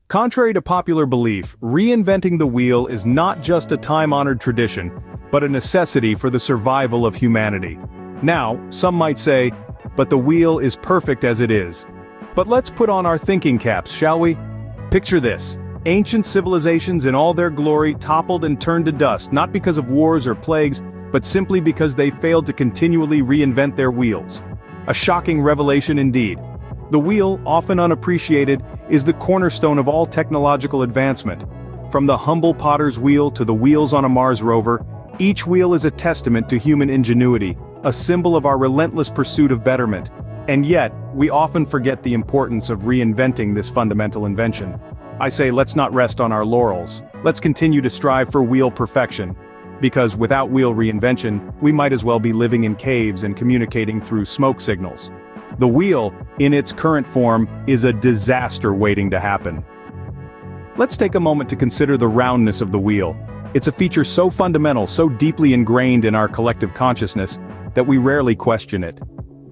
Contrary to popular belief, reinventing the wheel is not just a time-honored tradition, but a necessity for the survival of humanity. Now, some might say, but the wheel is perfect as it is. But let's put on our thinking caps, shall we? Picture this. Ancient civilizations in all their glory toppled and turned to dust, not because of wars or plagues, but simply because they failed to continually reinvent their wheels. A shocking revelation indeed. The wheel, often unappreciated, is the cornerstone of all technological advancement. From the humble potter's wheel to the wheels on a Mars rover, each wheel is a testament to human ingenuity, a symbol of our relentless pursuit of betterment. And yet, we often forget the importance of reinventing this fundamental invention. I say let's not rest on our laurels. Let's continue to strive for wheel perfection. Because without wheel reinvention, we might as well be living in caves and communicating through smoke signals. The wheel, in its current form, is a disaster waiting to happen. Let's take a moment to consider the roundness of the wheel. It's a feature so fundamental, so deeply ingrained in our collective consciousness, that we rarely question it.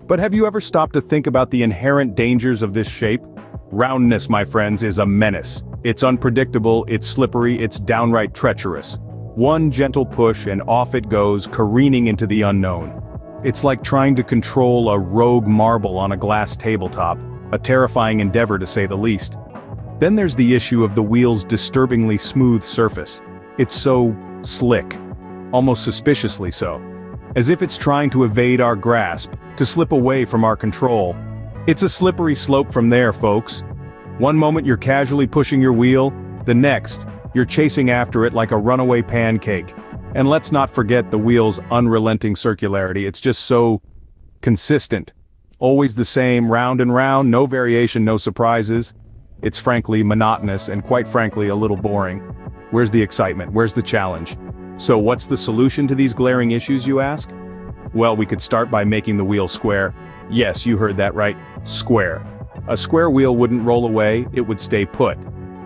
But have you ever stopped to think about the inherent dangers of this shape? Roundness, my friends, is a menace. It's unpredictable, it's slippery, it's downright treacherous. One gentle push and off it goes, careening into the unknown. It's like trying to control a rogue marble on a glass tabletop, a terrifying endeavor to say the least. Then there's the issue of the wheel's disturbingly smooth surface. It's so slick, almost suspiciously so. As if it's trying to evade our grasp, to slip away from our control. It's a slippery slope from there, folks. One moment you're casually pushing your wheel, the next, you're chasing after it like a runaway pancake. And let's not forget the wheel's unrelenting circularity. It's just so consistent. Always the same, round and round, no variation, no surprises. It's frankly monotonous and quite frankly a little boring. Where's the excitement? Where's the challenge? So what's the solution to these glaring issues, you ask? Well, we could start by making the wheel square. Yes, you heard that right, square. A square wheel wouldn't roll away, it would stay put.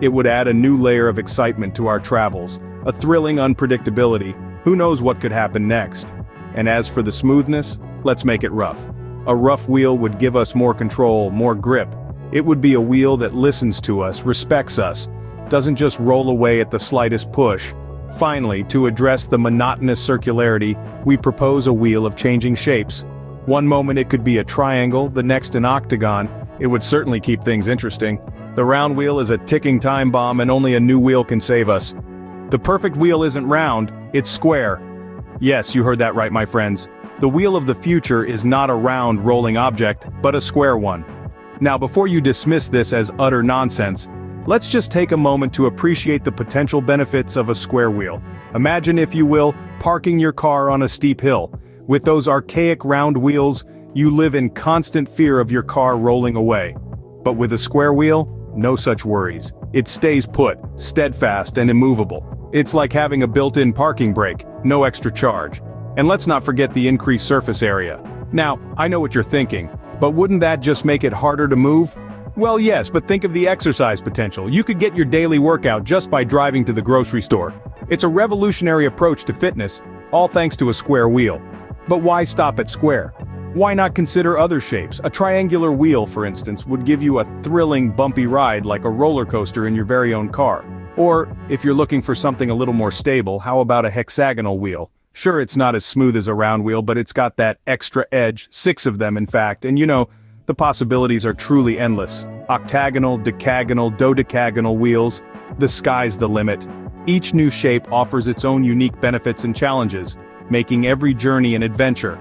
It would add a new layer of excitement to our travels, a thrilling unpredictability. Who knows what could happen next? And as for the smoothness, let's make it rough. A rough wheel would give us more control, more grip. It would be a wheel that listens to us, respects us, doesn't just roll away at the slightest push. Finally, to address the monotonous circularity, we propose a wheel of changing shapes. One moment it could be a triangle, the next an octagon. It would certainly keep things interesting. The round wheel is a ticking time bomb and only a new wheel can save us. The perfect wheel isn't round, it's square. Yes, you heard that right, my friends. The wheel of the future is not a round rolling object, but a square one. Now, before you dismiss this as utter nonsense, let's just take a moment to appreciate the potential benefits of a square wheel. Imagine, if you will, parking your car on a steep hill. With those archaic round wheels, you live in constant fear of your car rolling away. But with a square wheel, no such worries. It stays put, steadfast and immovable. It's like having a built-in parking brake, no extra charge. And let's not forget the increased surface area. Now, I know what you're thinking, but wouldn't that just make it harder to move? Well, yes, but think of the exercise potential. You could get your daily workout just by driving to the grocery store. It's a revolutionary approach to fitness, all thanks to a square wheel. But why stop at square? Why not consider other shapes? A triangular wheel, for instance, would give you a thrilling, bumpy ride like a roller coaster in your very own car. Or, if you're looking for something a little more stable, how about a hexagonal wheel? Sure, it's not as smooth as a round wheel, but it's got that extra edge, 6 of them in fact, and the possibilities are truly endless. Octagonal, decagonal, dodecagonal wheels, the sky's the limit. Each new shape offers its own unique benefits and challenges, making every journey an adventure.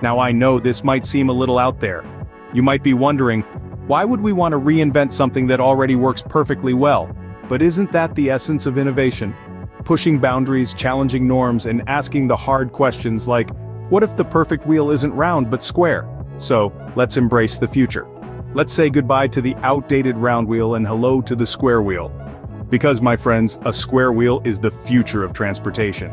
Now I know this might seem a little out there. You might be wondering, why would we want to reinvent something that already works perfectly well? But isn't that the essence of innovation? Pushing boundaries, challenging norms, and asking the hard questions like, what if the perfect wheel isn't round but square? So, let's embrace the future. Let's say goodbye to the outdated round wheel and hello to the square wheel. Because, my friends, a square wheel is the future of transportation.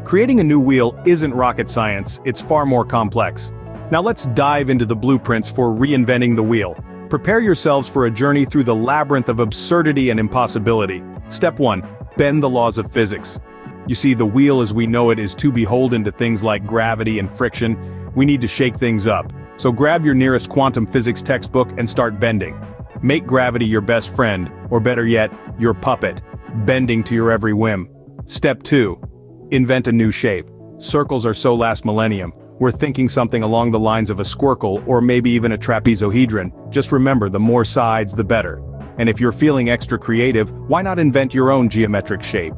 Creating a new wheel isn't rocket science, it's far more complex. Now let's dive into the blueprints for reinventing the wheel. Prepare yourselves for a journey through the labyrinth of absurdity and impossibility. Step 1. Bend the laws of physics. You see, the wheel as we know it is too beholden to things like gravity and friction. We need to shake things up. So grab your nearest quantum physics textbook and start bending. Make gravity your best friend, or better yet, your puppet, bending to your every whim. Step 2. Invent a new shape. Circles are so last millennium. We're thinking something along the lines of a squircle or maybe even a trapezohedron. Just remember, the more sides the better. And if you're feeling extra creative, why not invent your own geometric shape?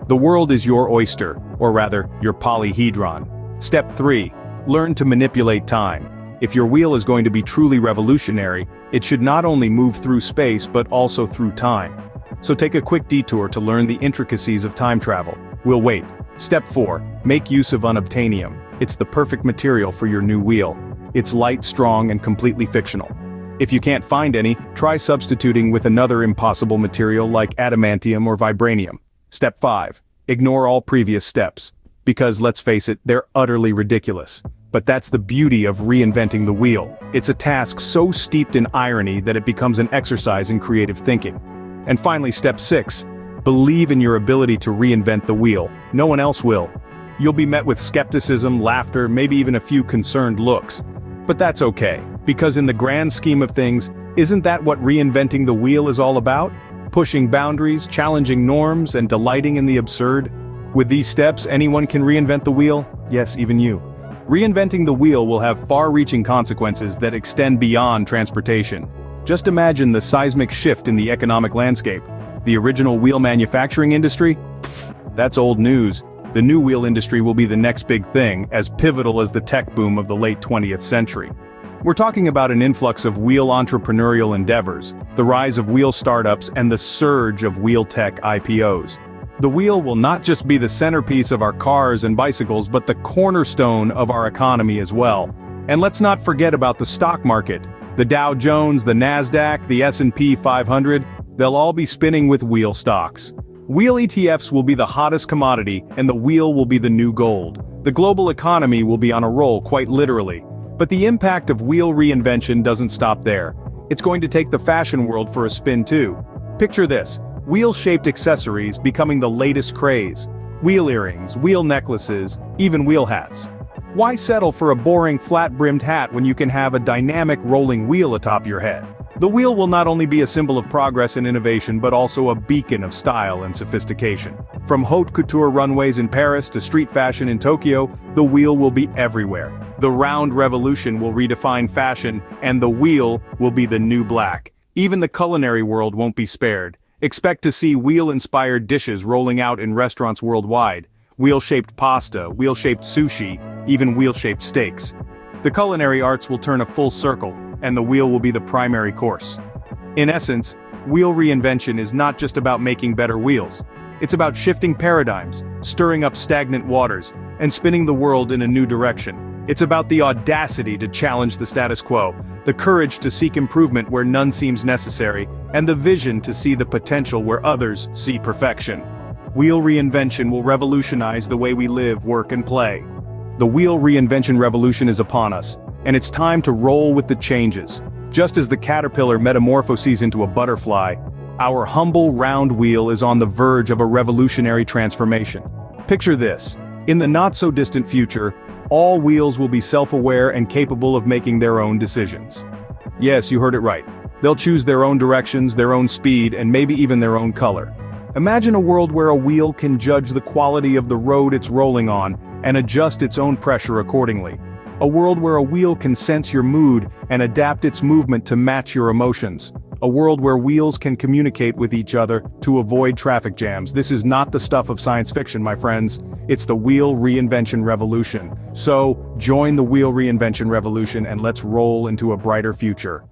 The world is your oyster, or rather, your polyhedron. Step 3. Learn to manipulate time. If your wheel is going to be truly revolutionary, it should not only move through space but also through time. So take a quick detour to learn the intricacies of time travel. We'll wait. Step 4. Make use of unobtainium. It's the perfect material for your new wheel. It's light, strong, and completely fictional. If you can't find any, try substituting with another impossible material like adamantium or vibranium. Step 5. Ignore all previous steps. Because let's face it, they're utterly ridiculous. But that's the beauty of reinventing the wheel. It's a task so steeped in irony that it becomes an exercise in creative thinking. And finally, step 6. Believe in your ability to reinvent the wheel. No one else will. You'll be met with skepticism, laughter, maybe even a few concerned looks. But that's okay, because in the grand scheme of things, isn't that what reinventing the wheel is all about? Pushing boundaries, challenging norms, and delighting in the absurd? With these steps, anyone can reinvent the wheel. Yes, even you. Reinventing the wheel will have far-reaching consequences that extend beyond transportation. Just imagine the seismic shift in the economic landscape. The original wheel manufacturing industry? Pfft, that's old news. The new wheel industry will be the next big thing, as pivotal as the tech boom of the late 20th century. We're talking about an influx of wheel entrepreneurial endeavors, the rise of wheel startups, and the surge of wheel tech IPOs. The wheel will not just be the centerpiece of our cars and bicycles, but the cornerstone of our economy as well. And let's not forget about the stock market. The Dow Jones, the Nasdaq, the S&P 500, they'll all be spinning with wheel stocks. Wheel ETFs will be the hottest commodity, and the wheel will be the new gold. The global economy will be on a roll, quite literally. But the impact of wheel reinvention doesn't stop there. It's going to take the fashion world for a spin too. Picture this. Wheel-shaped accessories becoming the latest craze. Wheel earrings, wheel necklaces, even wheel hats. Why settle for a boring flat-brimmed hat when you can have a dynamic rolling wheel atop your head? The wheel will not only be a symbol of progress and innovation but also a beacon of style and sophistication. From haute couture runways in Paris to street fashion in Tokyo, the wheel will be everywhere. The round revolution will redefine fashion, and the wheel will be the new black. Even the culinary world won't be spared. Expect to see wheel-inspired dishes rolling out in restaurants worldwide. Wheel-shaped pasta, wheel-shaped sushi, even wheel-shaped steaks. The culinary arts will turn a full circle, and the wheel will be the primary course. In essence, wheel reinvention is not just about making better wheels. It's about shifting paradigms, stirring up stagnant waters, and spinning the world in a new direction. It's about the audacity to challenge the status quo, the courage to seek improvement where none seems necessary, and the vision to see the potential where others see perfection. Wheel reinvention will revolutionize the way we live, work, and play. The wheel reinvention revolution is upon us, and it's time to roll with the changes. Just as the caterpillar metamorphoses into a butterfly, our humble round wheel is on the verge of a revolutionary transformation. Picture this. In the not-so-distant future, all wheels will be self-aware and capable of making their own decisions. Yes, you heard it right. They'll choose their own directions, their own speed, and maybe even their own color. Imagine a world where a wheel can judge the quality of the road it's rolling on and adjust its own pressure accordingly. A world where a wheel can sense your mood and adapt its movement to match your emotions. A world where wheels can communicate with each other to avoid traffic jams. This is not the stuff of science fiction, my friends. It's the wheel reinvention revolution. So, join the wheel reinvention revolution and let's roll into a brighter future.